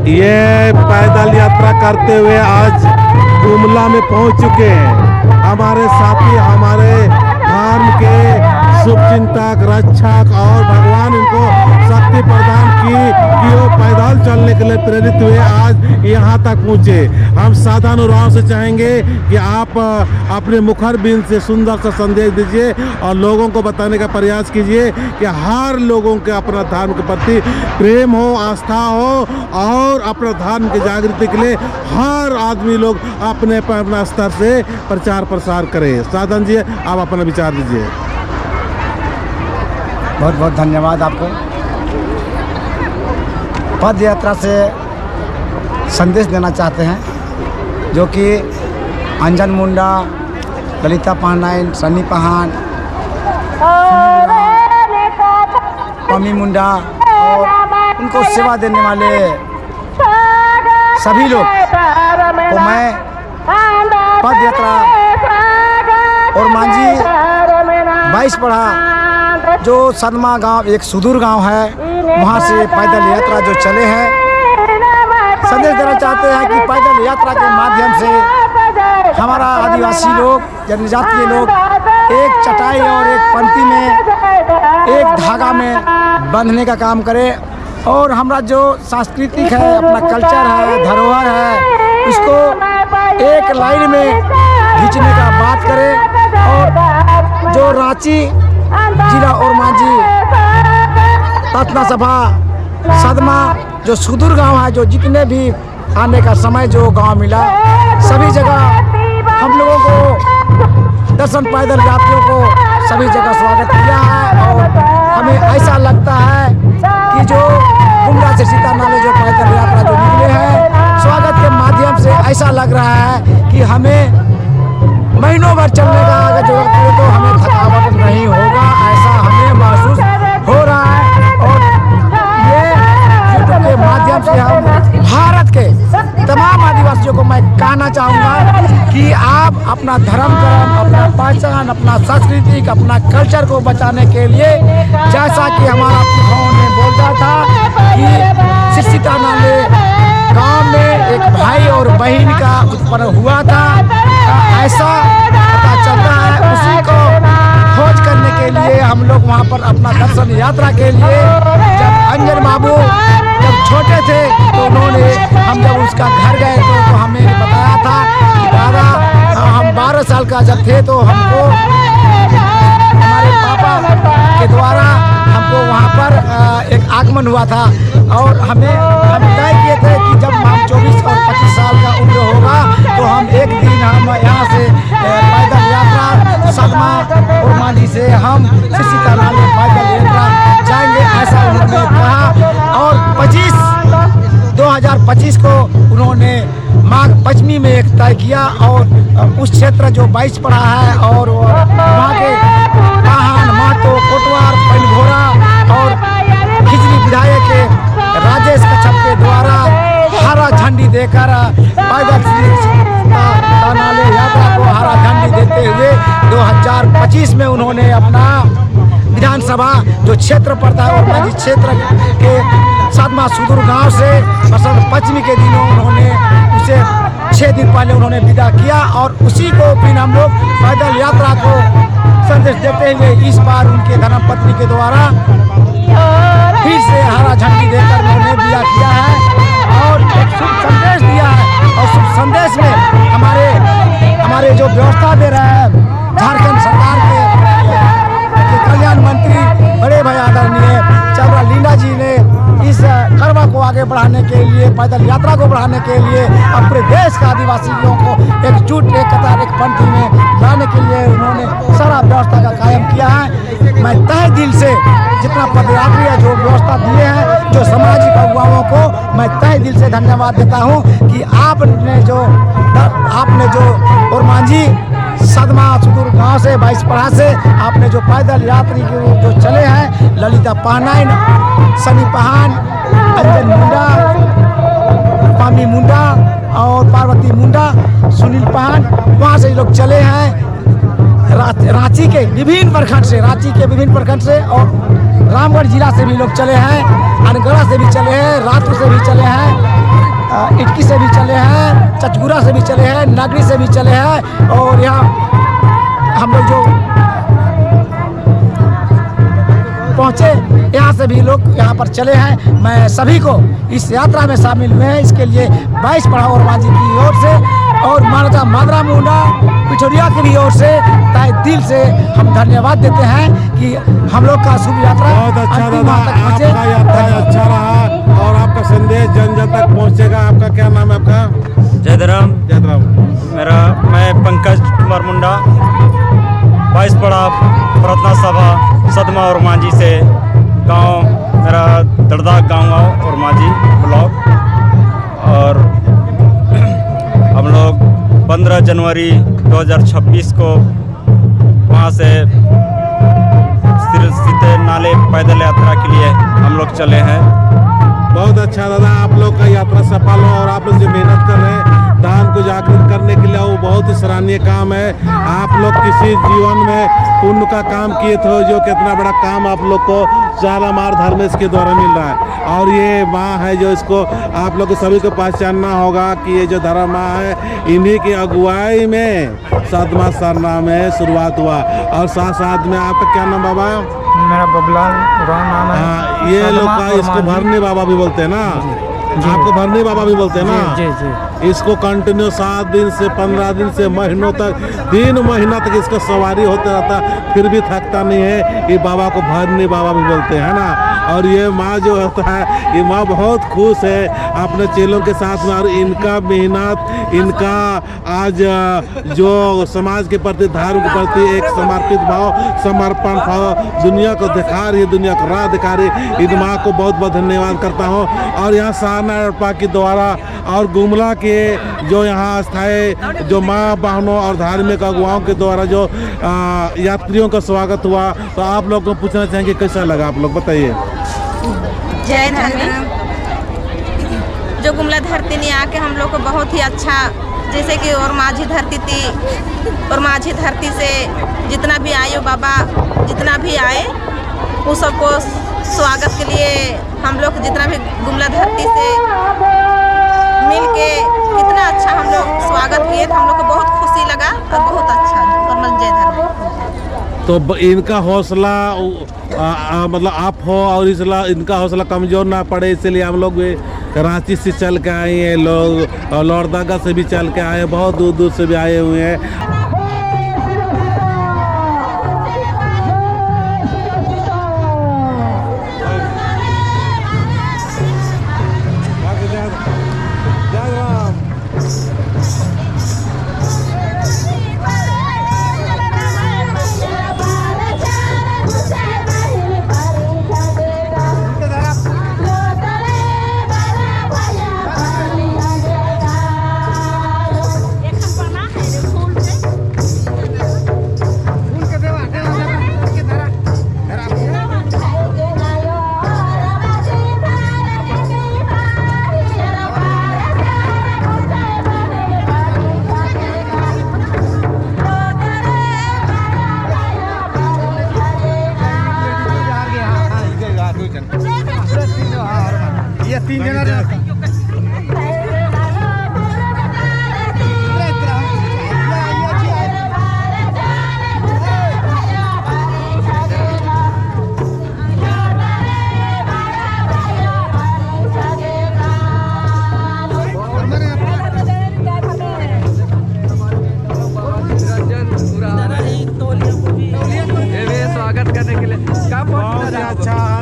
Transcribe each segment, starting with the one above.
ये पैदल यात्रा करते हुए आज गुमला में पहुंच चुके हैं। हमारे साथी हमारे धर्म के शुभचिंतक, रक्षक और भगवान इनको शक्ति प्रदान की कि वो पैदल चलने के लिए प्रेरित हुए आज यहाँ तक पहुँचे। हम साधानुराव से चाहेंगे कि आप अपने मुखर बिंद से सुंदर सा संदेश दीजिए और लोगों को बताने का प्रयास कीजिए कि हर लोगों के अपना धर्म के प्रति प्रेम हो, आस्था हो और अपना धर्म की जागृति के लिए हर आदमी लोग अपने अपना स्तर से प्रचार प्रसार करें। साधन जी, आप अपना विचार दीजिए। बहुत बहुत धन्यवाद आपको। पद यात्रा से संदेश देना चाहते हैं जो कि अंजन मुंडा, ललिता पाहनाइन, सनी पहान, पमी मुंडा और उनको सेवा देने वाले सभी लोग को मैं पद यात्रा और मांझी 22 पढ़ा जो सदमा गांव एक सुदूर गांव है, वहां से पैदल यात्रा जो चले हैं, संदेश देना चाहते हैं कि पैदल यात्रा के माध्यम से हमारा आदिवासी लोग, जनजातीय लोग एक चटाई और एक पंक्ति में, एक धागा में बंधने का काम करें और हमारा जो सांस्कृतिक है, अपना कल्चर है, धरोहर है, उसको एक लाइन में खींचने का बात करें। और जो रांची जिला और मांझी प्रार्थना सभा सदमा जो सुदूर गांव है, जो जितने भी आने का समय जो गांव मिला, सभी जगह हम लोगों को दर्शन पैदल यात्रियों को सभी जगह स्वागत किया है। और हमें ऐसा लगता है कि जो गुमला से सीता नाले जो पैदल यात्रा जो निकले हैं, स्वागत के माध्यम से ऐसा लग रहा है कि हमें महीनों भर चलने का अगर जरूरत पड़े तो हमें थकावट नहीं होगा, ऐसा हमें महसूस हो रहा है। और ये यूट्यूब के माध्यम से हम भारत के तमाम आदिवासियों को मैं कहना चाहूँगा कि आप अपना धर्म कर्म, अपना पहचान, अपना सांस्कृतिक, अपना कल्चर को बचाने के लिए, जैसा कि हमारा पुरखाओं ने बोला था कि सीता नाले गाँव में एक भाई और बहन का उत्पन्न हुआ था, ऐसा पता चलता है। उसी को खोज करने के लिए हम लोग वहाँ पर अपना दर्शन यात्रा के लिए, जब अंजन बाबू जब छोटे थे तो उन्होंने, हम जब उसका घर गए तो हमें बताया था कि दादा हम 12 साल का जब थे तो हमको हमारे पापा के द्वारा हमको वहाँ पर एक आगमन हुआ था और हम तय किए थे कि जब हम 24 और 25 साल का उम्र होगा तो हम एक दिन हम यहाँ से पैदल यात्रा सदमा और मांझी से हम सीता नाले पैदल यात्रा जाएंगे, ऐसा उन्होंने कहा। और 2025 को उन्होंने माघ पंचमी में एक तय किया और उस क्षेत्र जो 22 पड़ा है और वहाँ के पाहन, महतो, कोटवार, पैलघोरा और खिजरी विधायक के राजेश कच्छप के द्वारा हरा झंडी देकर पैदल सीता नाले यात्रा को हरा झंडी देते हुए 2025 में उन्होंने अपना विधानसभा जो क्षेत्र पड़ता है और मांझी क्षेत्र के सदमा सुदूर गांव से बसंत पंचमी के दिनों उन्होंने उसे 6 दिन पहले उन्होंने विदा किया और उसी को फिर हम लोग पैदल यात्रा को संदेश देते हुए इस बार उनके धर्मपत्नी के द्वारा फिर से हरा झंडी देकर उन्होंने विदा किया है और एक शुभ संदेश दिया है। और शुभ संदेश में हमारे जो व्यवस्था दे रहे हैं झारखंड सरकार के कल्याण मंत्री बड़े भाई आदरणीय चवरा लीला जी ने इस करवा को आगे बढ़ाने के लिए, पैदल यात्रा को बढ़ाने के लिए अपने देश के आदिवासियों को एकजुट, एक कतार, एक पंक्ति में लाने के लिए उन्होंने सारा व्यवस्था का कायम किया है। मैं तहे दिल से जितना पदयात्री है जो व्यवस्था दिए हैं, जो सामाजिक अगुवाओं को मैं तहे दिल से धन्यवाद देता हूँ कि आपने जो और मांझी सदमा सुदूर गांव से 22 पढ़ा से आपने जो पैदल यात्री जो चले हैं, ललिता पाहनाइन, सनी पहान, अंजन मुंडा, पामी मुंडा और पार्वती मुंडा, सुनील पहान, वहाँ से लोग चले हैं रांची के विभिन्न प्रखंड से और रामगढ़ जिला से भी लोग चले हैं, अनगढ़ा से भी चले हैं, रातपुर से भी चले हैं, इटकी से भी चले हैं, चचगुरा से भी चले हैं, नागरी से भी चले हैं और यहाँ हम लोग जो पहुँचे यहाँ से भी लोग यहाँ पर चले हैं। मैं सभी को इस यात्रा में शामिल हुए हैं, इसके लिए 22 पड़ा और मांझी की ओर से और मानवता मादरा मुंडा पिठोरिया की भी ओर से तहे दिल से हम धन्यवाद देते हैं कि हम लोग का शुभ यात्रा बहुत अच्छा दादा, आपका यात्रा अच्छा रहा और आपका संदेश जन जन तक पहुंचेगा। आपका क्या नाम है आपका? जय राम। मैं पंकज कुमार मुंडा 22 पड़ा प्रार्थना सभा सदमा और मांझी से गांव मेरा दड़दा गांव और मांझी ब्लॉक। और हम लोग 15 जनवरी 2026 को वहाँ से सीते नाले पैदल यात्रा के लिए हम लोग चले हैं। बहुत अच्छा दादा, आप लोग का यात्रा सफल हो और आप लोग जो मेहनत कर रहे हैं दान को जागृत करने के लिए, वो बहुत ही सराहनीय काम है। आप लोग किसी जीवन में पुण्य का काम किए थे जो कितना बड़ा काम आप लोग को चालामार धर्मेश के द्वारा मिल रहा है। और ये माँ है जो इसको आप लोग को सभी को पहचानना होगा कि ये जो धर्म माँ है इन्हीं की अगुवाई में सदमा सरना में शुरुआत हुआ। और साथ साथ में आपका क्या नाम बाबा? मेरा बबलाल नाम है। हाँ, ये लोग का इसको भरनी बाबा भी बोलते हैं ना, आपको भरनी बाबा भी बोलते हैं ना। जी जी। इसको कंटिन्यू 7 दिन से 15 दिन से महीनों तक 3 महीना तक इसका सवारी होता रहता, फिर भी थकता नहीं है। ये बाबा को भरनी बाबा भी बोलते हैं ना। और ये माँ जो होता है, ये माँ बहुत खुश है अपने चेलों के साथ में। और इनका मेहनत, इनका आज जो समाज के प्रति, धर्म के प्रति एक समर्पित भाव, समर्पण भाव दुनिया को दिखा रही है, दुनिया को राह दिखा रही। इन माँ को बहुत बहुत धन्यवाद करता हूँ। और यहाँ सारना अड़पा के द्वारा और गुमला के जो यहाँ अस्थायी जो माँ बहनों और धार्मिक अगुवाओं के द्वारा जो यात्रियों का स्वागत हुआ, तो आप लोग को पूछना चाहेंगे कैसा लगा, आप लोग बताइए। जय धर्म। जो गुमला धरती ने आके हम लोग को बहुत ही अच्छा, जैसे कि और माझी धरती थी, और माझी धरती से जितना भी आए बाबा, जितना भी आए उन सबको स्वागत के लिए हम लोग जितना भी गुमला धरती से मिल के कितना अच्छा हम लोग स्वागत किए, तो हम लोग को बहुत खुशी लगा और बहुत अच्छा। और जय धर्म। तो इनका हौसला मतलब आप हो और इनका हौसला कमज़ोर ना पड़े, इसलिए हम लोग भी रांची से चल के आए हैं, लोग लोहरदगा से भी चल के आए, बहुत दूर दूर से भी आए हुए हैं।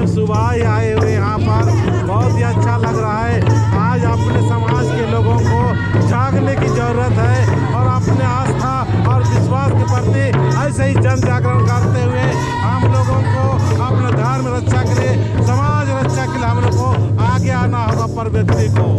सुबह ही आए हुए यहाँ पर, बहुत ही अच्छा लग रहा है। आज अपने समाज के लोगों को जागने की ज़रूरत है और अपने आस्था और विश्वास के प्रति ऐसे ही जन जागरण करते हुए हम लोगों को अपने धर्म रक्षा के लिए, समाज रक्षा के लिए हम लोग को आगे आना होगा। पर व्यक्ति को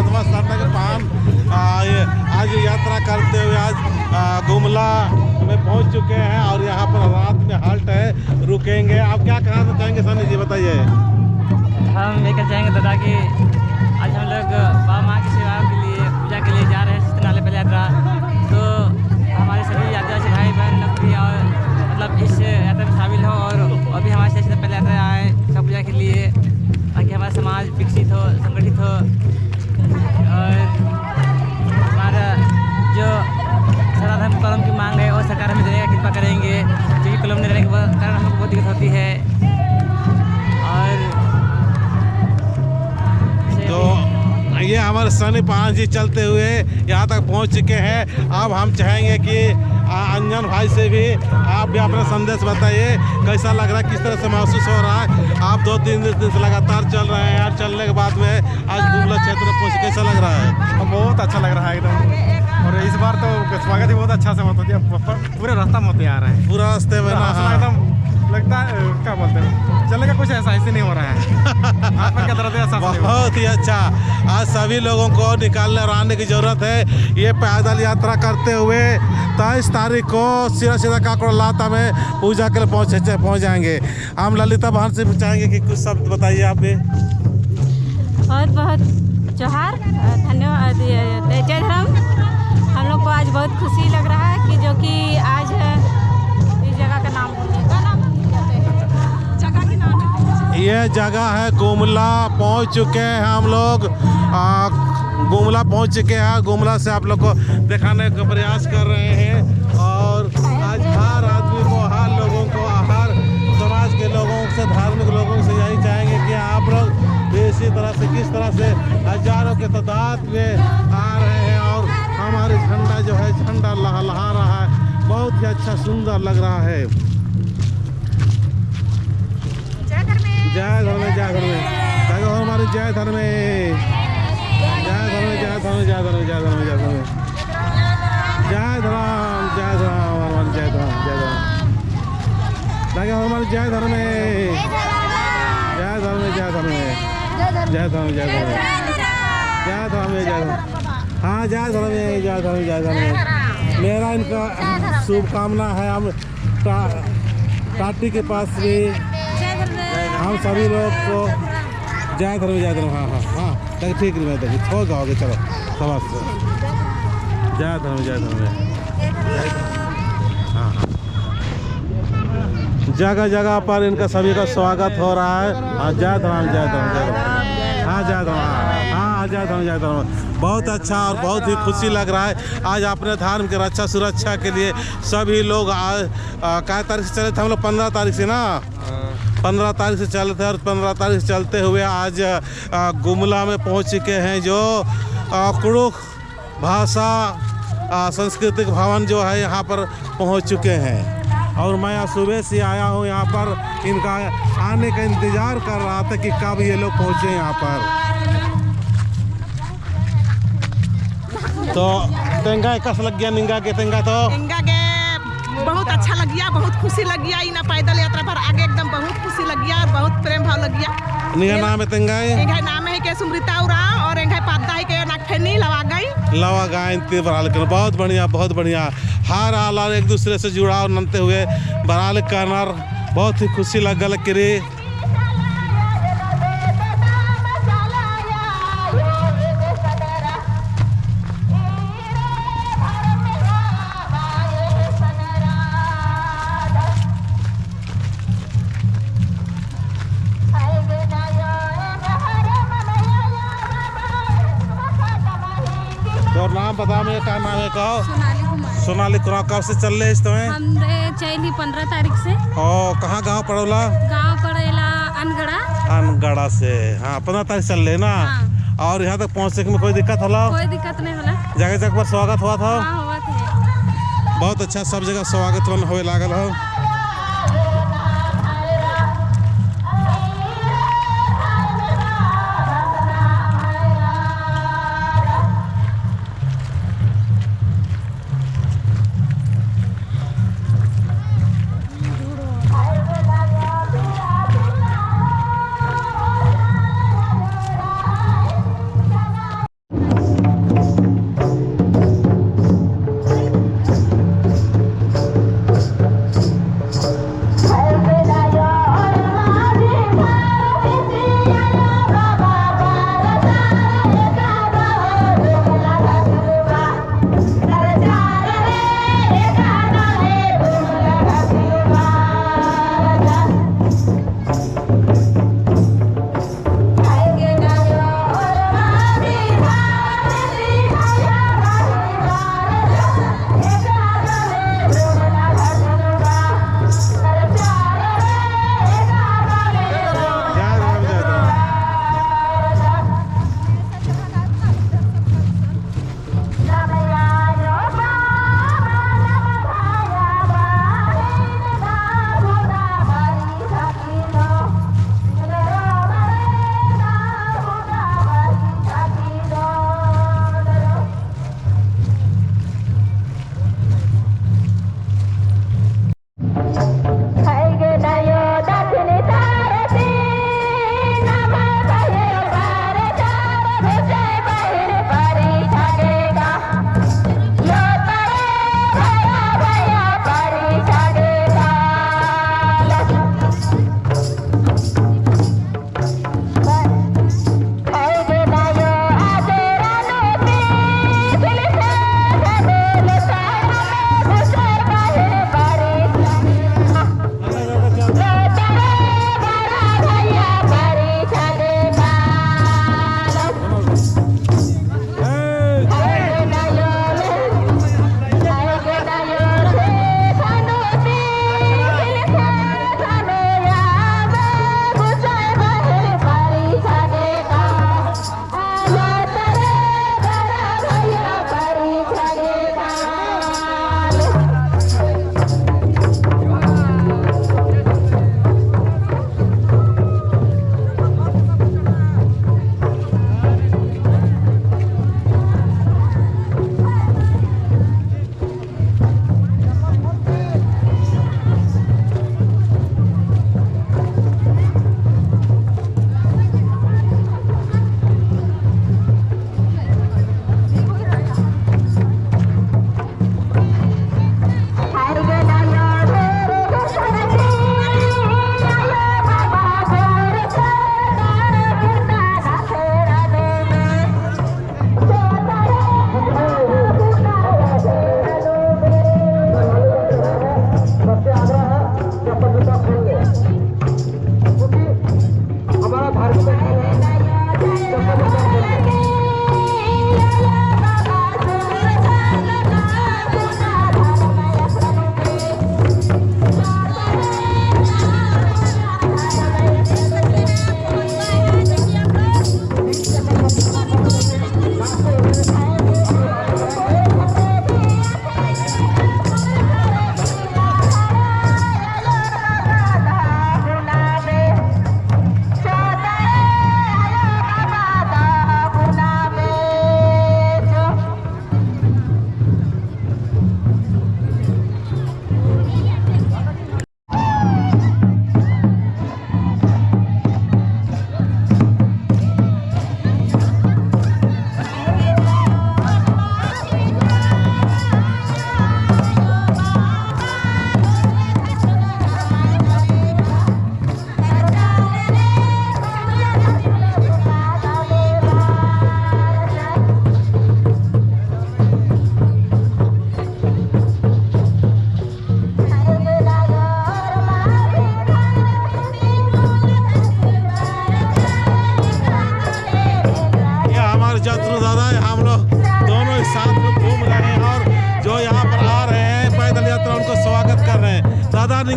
7वां स्नातक पान आज यात्रा करते हुए आज गुमला में पहुंच चुके हैं और यहाँ पर रात में हाल्ट है, रुकेंगे। आप क्या कहना चाहेंगे सनी जी, बताइए। हम लेकर जाएंगे दादा कि आज हम लोग बाबा माँ की सेवा के लिए, पूजा के लिए जा रहे हैं सत्यनारायण पहले यात्रा। तो हमारे सभी आदिवासी भाई बहन लोग भी और मतलब इस यात्रा में शामिल हो और अभी हमारे से पहले यात्रा आए सब पूजा के लिए, ताकि हमारा समाज विकसित हो, संगठित हो और हमारा जो सनातन कलम की मांग है और सरकार हमें देने का कृपा करेंगे, क्योंकि कलम नहीं देने के कारण हमको बहुत दिक्कत होती है। और तो ये हमारे सनी पान जी चलते हुए यहाँ तक पहुँच चुके हैं। अब हम चाहेंगे कि अंजन भाई से भी आप भी अपना संदेश बताइए, कैसा लग रहा है, किस तरह से महसूस हो रहा है। आप 2-3 दिन से लगातार चल रहे हैं यार, चलने के बाद में आज गुमला क्षेत्र में पहुँचे, कैसा लग रहा है? बहुत अच्छा लग रहा है एकदम, और इस बार तो स्वागत ही बहुत अच्छा से होता है, पूरे रास्ता में होते आ रहे हैं, पूरा रास्ते में ना एकदम लगता है क्या बोलते हैं, चलने का कुछ ऐसा ऐसे नहीं हो रहा है। आपका क्या दर्द है? ऐसा बहुत ही अच्छा। आज सभी लोगों को निकालने और आने की ज़रूरत है। ये पैदल यात्रा करते हुए 23 तारीख को सीधा काकोड़ लाता में पूजा के लिए पहुँच जाएंगे। हम ललिता बहन से चाहेंगे कि कुछ शब्द बताइए आप भी। बहुत बहुत जोहार, धन्यवाद, जय धर्म। हम लोग को आज बहुत खुशी लग रहा है कि जो कि आज इस जगह का नाम ये जगह है गुमला। पहुंच चुके हैं हम लोग, गुमला पहुंच चुके हैं। गुमला से आप लोग को दिखाने का प्रयास कर रहे हैं और आज हर आदमी को, हर लोगों को, हर समाज के लोगों से, धार्मिक लोगों से यही चाहेंगे कि आप लोग इसी तरह से, किस तरह से हजारों के तादाद में आ रहे हैं और हमारे झंडा जो है, झंडा लहरा रहा है। बहुत ही अच्छा, सुंदर लग रहा है। जय धर्म, जय धर्म, जय हो हमारे जय धर्म, जय धर्म, जय धर्म, जय धर्म, जय धर्म, जय धर्म, जय धर्म, जय धर्म, हमारे जय धर्म, जय धर्म, जय हो हमारे जय धर्म, जय धर्म, जय धर्म, जय धर्म, जय धर्म, जय धर्म, जय धर्म। हाँ, जय धर्म, जय धर्म, जय धर्म। मेरा इनका शुभकामना है। हम टाटी के पास भी हम सभी लोग को जय धर्म, जय धर्म। हाँ हाँ हाँ, ठीक है, मैं देखिए छोड़ जाओगे, चलो समझ से जय धर्म, जय धर्म। हाँ हाँ, जगह जगह पर इनका सभी का स्वागत हो रहा है। हाँ, जय धर्म, जय धर्म, जय धर्म। हाँ, जय धर्म, हाँ, जय धर्म, जय धर्म। बहुत अच्छा और बहुत ही खुशी लग रहा है। आज अपने धर्म की रक्षा सुरक्षा के लिए सभी लोग क्या तारीख से चले थे हम लोग? 15 तारीख से ना, 15 तारीख से चले थे और 15 तारीख से चलते हुए आज गुमला में पहुंच चुके हैं, जो कुड़ुख भाषा सांस्कृतिक भवन जो है यहाँ पर पहुंच चुके हैं। और मैं आज सुबह से आया हूँ यहाँ पर, इनका आने का इंतज़ार कर रहा था कि कब ये लोग पहुँचे यहाँ पर। तो तेंगा कस लग गया, निंगा के तेंगा तो बहुत अच्छा लग गया, बहुत खुशी लग गया। इन पैदल यात्रा पर आगे एकदम बहुत खुशी लग गया और बहुत प्रेम भाव लग गया। निगा नाम है तेंगाई, नाम है के सुमृता उराव और एंगाई पादा है के नागफेनी लवा गई ते बराल कर। बहुत बढ़िया, बहुत बढ़िया। हर हाल और एक दूसरे से जुड़ाव ननते हुए बराल करना बहुत ही खुशी लगल करे। और नाम बता, मैं क्या नाम है? कहो। सोनाली कुमार। कब से चल रहे तुम्हें? हम चली 15 तारीख से। और कहाँ गाँव पड़ोला? गाँव पड़ेला अनगढ़ा। अनगढ़ा से, हाँ 15 तारीख चल रहे ना। हाँ। और यहाँ तक पहुँचने में कोई दिक्कत होला? कोई दिक्कत नहीं होला। जगह जगह पर स्वागत हुआ था? हाँ, हुआ था। बहुत अच्छा, सब जगह स्वागत होए लागल हो।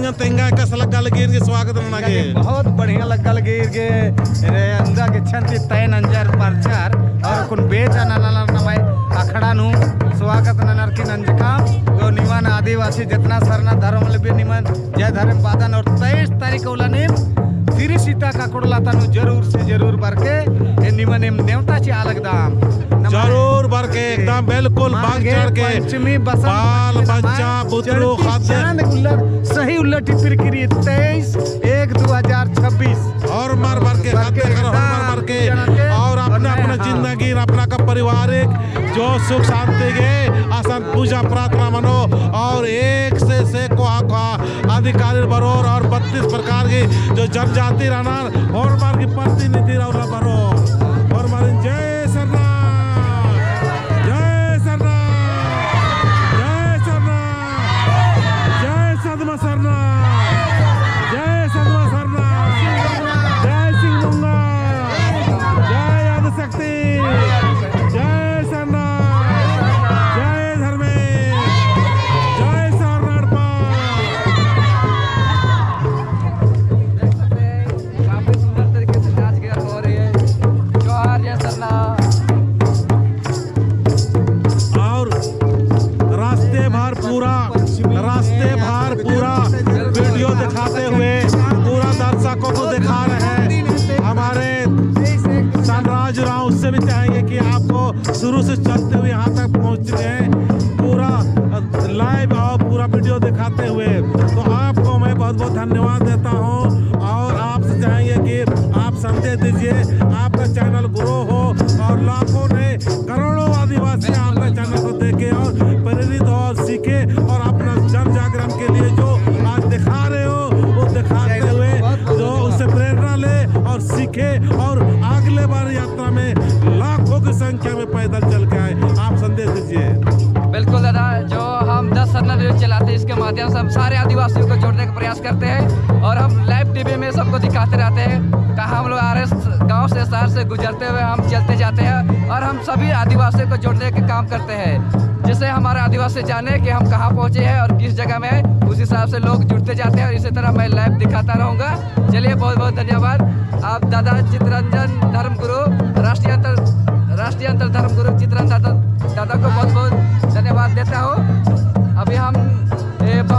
इंजन तेंगा कस लगा गिर के स्वागत नगे बहुत बढ़िया लगल गिर के रे अंदा के छंती तय नंजर परचार और कुन बेच ननल नमय अखड़ा नु स्वागत ननर की नंजका तो निमन आदिवासी जितना सरना धर्म ले निमन जय धर्म पादन और 23 तारीख उलाने सिरी सीता का कोडलाता नु जरूर से जरूर बरके ए निमन एम नेवता ची अलग दाम जरूर बरके एकदम बिल्कुल बाग चढ़ के पंचमी बसंत बाल बच्चा बुतरू खाते सही उलट फिरकिरी 23/1/2026 और मर भर के खाते और मर भर के और अपना अपना जिंदगी अपना का पारिवारिक जो सुख शांति के आसान पूजा प्रार्थना मनो और एक से को अधिकारी बरोर और 32 प्रकार की जो जनजाति रहना और मार की प्रतिनिधि रहा बरोर और मार जय सरना सरना जय सदमा सरना जय सिंह मुंगा जय आदिशक्ति जय सरना जय धर्मेश जय सरनाड़पा। काफी सुंदर तरीके से नाच गाना हो रही है जोहार जय सरना। और रास्ते भर पूरा वीडियो दिखाते हुए पूरा दर्शकों को दिखा रहे हैं हमारे सनराज राव। उससे भी चाहेंगे कि आपको शुरू से चलते हुए यहाँ तक पहुँच चुके हैं पूरा लाइव और पूरा वीडियो दिखाते हुए, तो आपको मैं बहुत बहुत धन्यवाद देता हूँ और आपसे चाहेंगे कि आप संदेश दीजिए, आपका चैनल ग्रो हो और लाखों ने करोड़ों आदिवासी आपके चैनल को देखे और प्रेरित और सीखे और अपना जन जागरण के लिए जो आज दिखा रहे हो वो दिखाते हुए जो उससे प्रेरणा ले और सीखे और अगले बार यात्रा में लाखों की संख्या में पैदल चल के आए। आप संदेश दीजिए। बिल्कुल दादा, जो हम 10 सरना न्यूज चलाते हैं इसके माध्यम से हम सारे आदिवासियों को जोड़ने का प्रयास करते हैं और हम लाइव टीवी में सबको दिखाते रहते हैं। कहाँ हम लोग RS गांव से शहर से गुजरते हुए हम चलते जाते हैं और हम सभी आदिवासियों को जोड़ने के काम करते हैं, जिससे हमारे आदिवासी जाने कि हम कहाँ पहुँचे हैं और किस जगह में है, उस हिसाब से लोग जुड़ते जाते हैं और इसी तरह मैं लाइव दिखाता रहूँगा। चलिए बहुत बहुत धन्यवाद। आप दादा चित्ररंजन धर्मगुरु राष्ट्रीय अंतर धर्मगुरु चित्ररंजन दादा को बहुत बहुत धन्यवाद देता हूँ। अभी हम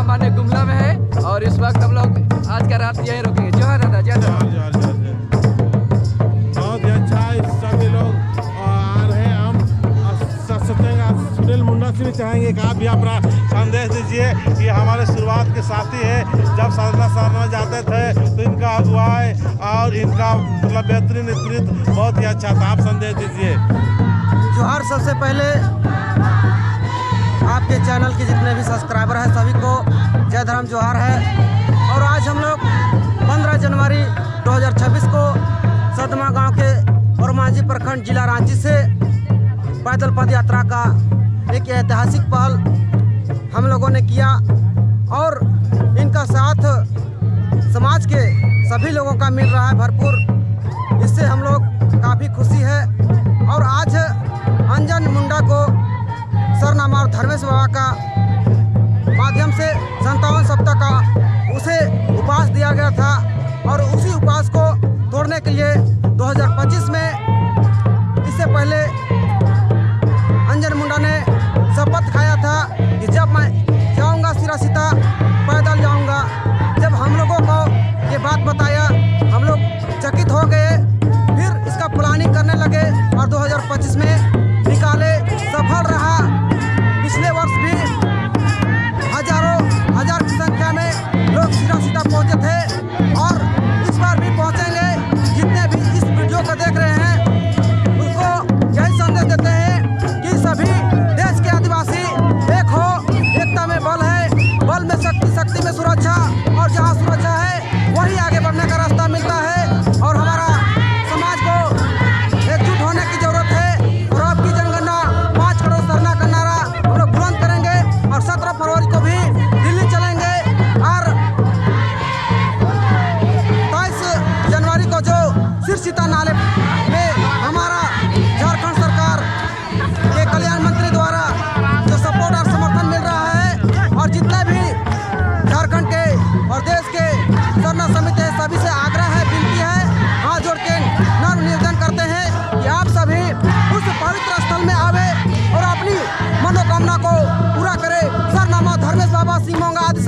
माने गुमला में है और इस वक्त हम लोग आज का रात यहीं रुकेंगे। जो है दादा जय बहुत ही अच्छा है, सभी लोग आ रहे हैं। हम सुनील मुंडा से भी चाहेंगे कि आप भी अपना संदेश दीजिए कि हमारे शुरुआत के साथी है, जब सरना जाते थे तो इनका अगुवाई और इनका मतलब बेहतरीन नेतृत्व बहुत ही अच्छा था। आप संदेश दीजिए। जोहार। सबसे पहले आपके चैनल के जितने भी सब्सक्राइबर हैं सभी को जय धर्म जोहार है। और आज हम लोग 15 जनवरी 2026 को सदमा गांव के और मांझी प्रखंड जिला रांची से पैदल पद यात्रा का एक ऐतिहासिक पहल हम लोगों ने किया और इनका साथ समाज के सभी लोगों का मिल रहा है भरपूर। इससे हम लोग काफ़ी खुशी है और आज अंजन मुंडा को सरनामा और धर्मेश बाबा का माध्यम से 57 सप्ताह का उसे उपवास दिया गया था और उसी उपवास को तोड़ने के लिए 2025 में इससे पहले अंजन मुंडा ने शपथ खाया था कि जब मैं जाऊंगा सिरासीता पैदल जाऊंगा। जब हम लोगों को ये बात बताया हम लोग चकित हो गए, फिर इसका प्लानिंग करने लगे और 2025 में निकाले, सफल रहा। पिछले वर्ष भी हजार की संख्या में लोग सिरासीता पहुंचे थे और इस बार भी पहुंचेंगे। जितने भी इस वीडियो को देख रहे हैं उसको यही संदेश देते हैं कि सभी देश के आदिवासी एक हो, एकता में बल है, बल में शक्ति, शक्ति में सुरक्षा और जहाँ सुरक्षा है वही आगे बढ़ने का रास्ता मिलता है। और हमारा समाज को एकजुट होने की जरूरत है और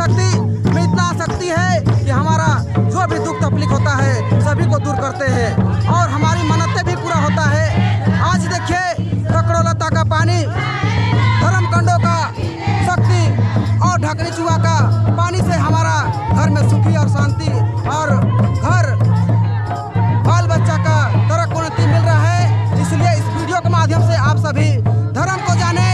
शक्ति में इतना शक्ति है कि हमारा जो भी दुख तकलीफ होता है सभी को दूर करते हैं और हमारी मन्नतें भी पूरा होता है। आज देखिए ककड़ोलता का पानी, धर्मकंडों का शक्ति और ढकनी चूहा का पानी से हमारा घर में सुखी और शांति और घर बाल बच्चा का तरक्की उन्नति मिल रहा है। इसलिए इस वीडियो के माध्यम से आप सभी धर्म को जाने,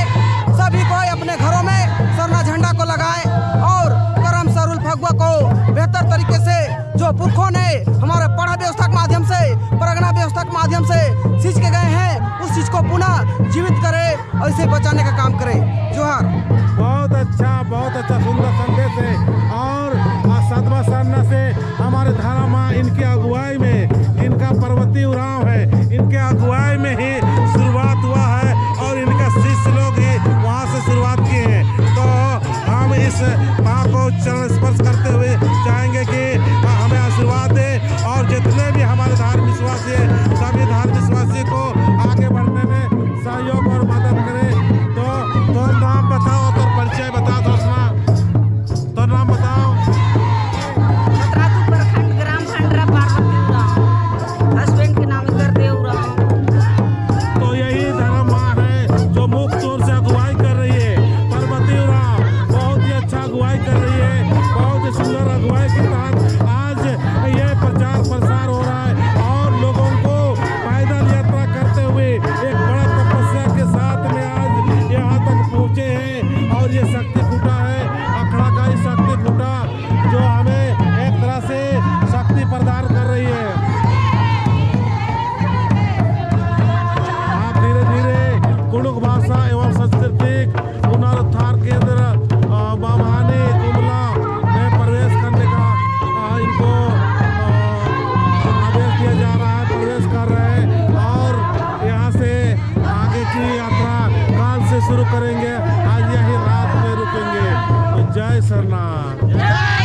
सभी को अपने घरों में सरना झंडा को लगाएं और करम सरुल फगुआ को बेहतर तरीके से जो पुरखों ने हमारे पढ़ा व्यवस्था के माध्यम से, परगना व्यवस्था के माध्यम से सींच के गए हैं, उस चीज को पुनः जीवित करे और इसे बचाने का काम करे। जोहार। बहुत अच्छा सुंदर संदेश है और सतवा सरना से हमारे धारा माँ इनकी अगुवाई में, इनका पर्वतीय उराव है, इनके अगुवाई में ही शुरुआत हुआ है और इनका शिष्य लोग ही वहाँ से शुरुआत किए हैं। तो हम इस माँ को चरण स्पर्श करते हुए चाहेंगे कि हमें आशीर्वाद दे और जितने भी हमारे धार्मिक विश्वासी है सभी धार्मिक विश्वासी को आगे बढ़ने में सहयोग और मदद करें। तो नाम बताओ, तो परिचय बताओ, तो नाम बताओ। प्रखंड ग्राम भंडरा पार्वती उरांव, हस्बैंड के नाम करदेव उरांव। तो यही धर्म माँ है जो मुख तौर से अगुवाई कर रही है। पार्वती उरांव बहुत ही अच्छा अगुवाई कर रही है, बहुत ही सुंदर अगुवाई के तहत आज ये प्रचार प्रसार हो रहा है और लोगों को पैदल यात्रा करते हुए एक बड़ा तपस्या के साथ में आज यहाँ तक पहुँचे हैं और ये शक्ति कूटा है, अखड़ा का ही शक्ति कूटा जो हमें एक तरह से शक्ति प्रदान कर रही है। आप धीरे धीरे कुड़ुक भाषा एवं सांस्कृतिक पुनरुद्धार केंद्र बामानी कुमला में प्रवेश करने का इनको आदेश दिया जा रहा है, प्रवेश कर रहे हैं और यहाँ से आगे की यात्रा काल से शुरू करेंगे। आज यही रात में रुकेंगे। तो जय सरनाथ।